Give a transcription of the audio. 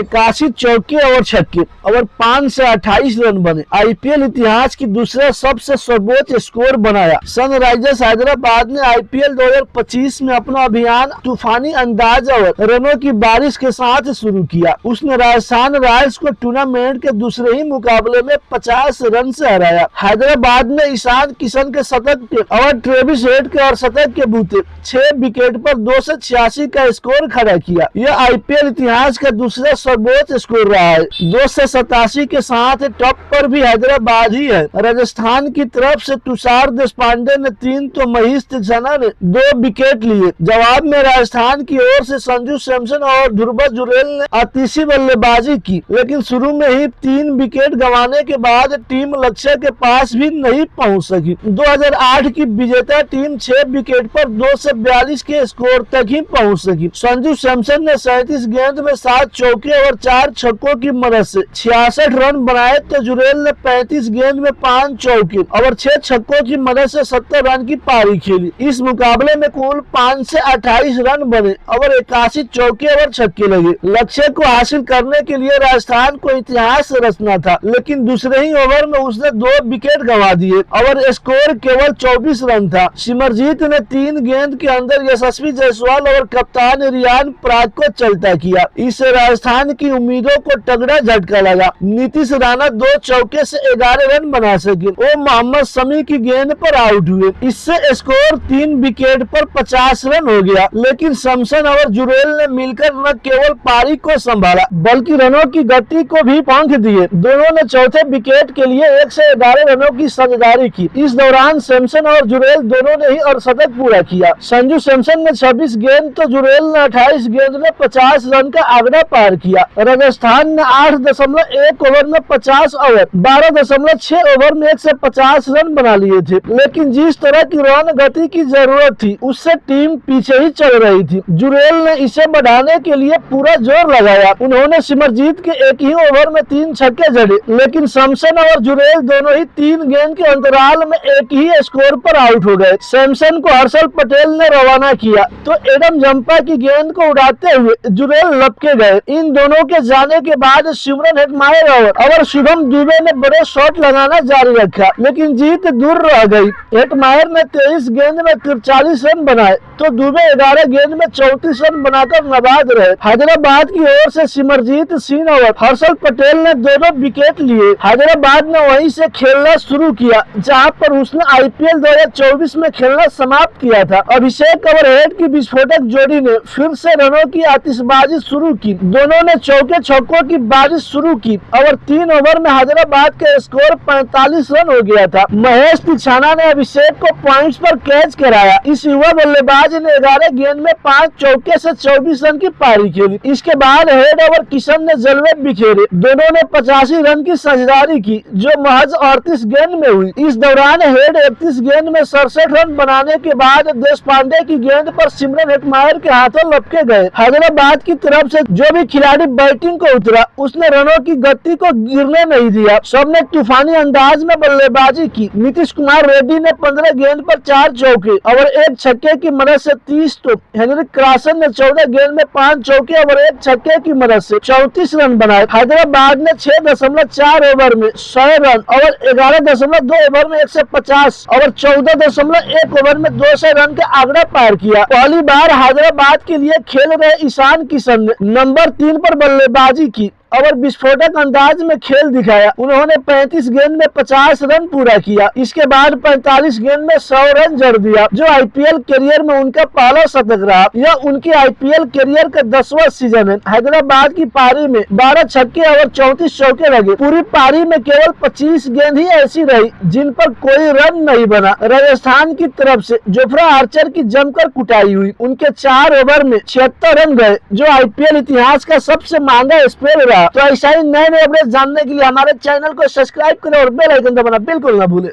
81 चौके और छक्के और 5 से 28 रन बने। आईपीएल इतिहास की दूसरा सबसे सर्वोच्च स्कोर बनाया। सनराइजर्स हैदराबाद ने आईपीएल 2025 में अपना अभियान तूफानी अंदाज और रनों की बारिश के साथ शुरू किया। उसने राजस्थान रॉयल्स को टूर्नामेंट के दूसरे ही मुकाबले में 50 रन से हराया। हैदराबाद ने ईशान किशन के शतक के और ट्रेविस हेड के और शतक के बूते 6 विकेट पर 286 का स्कोर खड़ा किया। यह आईपीएल इतिहास का दूसरा सर्वोच्च स्कोर रहा है। 287 के साथ टॉप पर भी हैदराबाद ही है। राजस्थान की तरफ से तुषार देशपांडे ने 3 तो महेश तीक्ष्णा ने 2 विकेट लिए। जवाब में राजस्थान की ओर से संजू सैमसन और ध्रुव जुरेल ने अतिशी बल्लेबाजी की, लेकिन शुरू में ही 3 विकेट गंवाने के बाद टीम लक्ष्य के पास भी नहीं पहुंच सकी। 2008 की विजेता टीम 6 विकेट पर 2 से 42 के स्कोर तक ही पहुंच सकी। संजू सैमसन ने 37 गेंद में 7 चौके और 4 छक्कों की मदद से 66 रन बनाए, तो जुरेल ने 35 गेंद में 5 चौके और 6 छक्कों की मदद से 70 रन की पारी खेली। इस मुकाबले में कुल 5 से 28 रन बने और 81 चौके और छक्के लगे। लक्ष्य को हासिल करने के लिए राजस्थान को इतिहास रचना था, लेकिन दूसरे ही ओवर में उसने 2 विकेट गंवा दिए और स्कोर केवल 24 रन था। सिमरजीत ने 3 गेंद के अंदर यशस्वी जायसवाल और कप्तान रियान पराग को चलता किया। इससे राजस्थान की उम्मीदों को तगड़ा झटका लगा। नीतीश राणा 2 चौके से 11 रन बना सके। वो मोहम्मद शमी की गेंद पर आउट हुए। इससे स्कोर 3 विकेट पर 50 रन हो गया, लेकिन सैमसन और जुरेल ने मिलकर न केवल पारी को संभाला बल्कि रनों की गति को भी पंख दिए। दोनों ने चौथे विकेट के लिए 1 से 11 रनों की साझेदारी की। इस दौरान सैमसन और जुरेल दोनों ने ही अर्धशतक पूरा किया। संजू सैमसन ने 26 गेंद तो जुरेल ने 28 गेंद में 50 रन का आंकड़ा पार किया। राजस्थान ने 8.1 ओवर में 50 और 12.6 ओवर में 150 रन बना लिए थे, लेकिन जिस तरह की रन गति की जरूरत थी उससे टीम पीछे ही चल रही थी। जुरेल ने इसे बढ़ाने के लिए पूरा जोर लगाया। उन्होंने सिमरजीत के एक ही ओवर में 3 छक्के जड़े, लेकिन सैमसन और जुरेल दोनों ही 3 गेंद के अंतराल में एक ही स्कोर पर आउट हो गए। सैमसन को हर्षल पटेल ने रवाना किया तो एडम जंपा की गेंद को उड़ाते हुए जुरेल लपके गए। इन दोनों के जाने के बाद सिमरन हेटमायर और शुभम दुबे ने बड़े शॉट लगाना जारी रखा, लेकिन जीत दूर रह गई। हेटमायर ने 23 गेंद में 43 रन बनाए तो दुबे 11 गेंद में 34 रन बनाकर नाबाद रहे। हैदराबाद की ओर से सिमरजीत सिंह और हर्षल पटेल ने दोनों विकेट लिए। हैदराबाद ने वहीं से खेलना शुरू किया जहां पर उसने आईपीएल 2024 में खेलना समाप्त किया था। अभिषेक और हेड की विस्फोटक जोड़ी ने फिर से रनों की आतिशबाजी शुरू की। दोनों ने चौके छक्कों की बारिश शुरू की और 3 ओवर में हैदराबाद का स्कोर 45 रन हो गया था। महेश तीक्ष्णा ने अभिषेक को पॉइंट्स पर कैच कराया। इस युवा बल्लेबाज ने 11 गेंद में 5 चौके से 24 रन की पारी खेली। इसके बाद हेड और किशन ने जलवे बिखेरे। दोनों ने 85 रन की साझेदारी की जो महज 38 गेंद में हुई। इस दौरान हेड 31 गेंद में 67 रन बनाने के बाद देशपांडे की गेंद पर सिमरन हेटमायर के हाथों लपके गए। हैदराबाद की तरफ से जो भी खिलाड़ी बैटिंग को उतरा उसने रनों की गति को गिरने नहीं दिया। सबने तूफानी अंदाज में बल्लेबाजी की। नीतीश कुमार रेड्डी ने 15 गेंद पर 4 चौके और 1 छक्के की मदद से 30 तो हेनरिक क्लासन ने 14 गेंद में 5 चौके और 1 छक्के की मदद से 34 रन बनाए। हैदराबाद ने 6.4 ओवर में 100 रन और 11.2 ओवर में 150 और 14.1 ओवर में 200 रन का आंकड़ा पार किया। पहली बार हैदराबाद के लिए खेल रहे ईशान किशन ने नंबर 3 पर बल्लेबाजी की और विस्फोटक अंदाज में खेल दिखाया। उन्होंने 35 गेंद में 50 रन पूरा किया। इसके बाद 45 गेंद में 100 रन जड़ दिया, जो आईपीएल करियर में उनका पहला शतक रहा। यह उनके आईपीएल करियर का 10वां सीजन है। हैदराबाद की पारी में 12 छक्के और 34 चौके लगे। पूरी पारी में केवल 25 गेंद ही ऐसी रही जिन पर कोई रन नहीं बना। राजस्थान की तरफ से जोफ्रा आर्चर की जमकर कुटाई हुई। उनके 4 ओवर में 76 रन गए, जो आईपीएल इतिहास का सबसे महंगा स्पेल रहा। तो ऐसा ही नए अपडेट जानने के लिए हमारे चैनल को सब्सक्राइब करें और बेल आइकन दबाना बिल्कुल ना भूलें।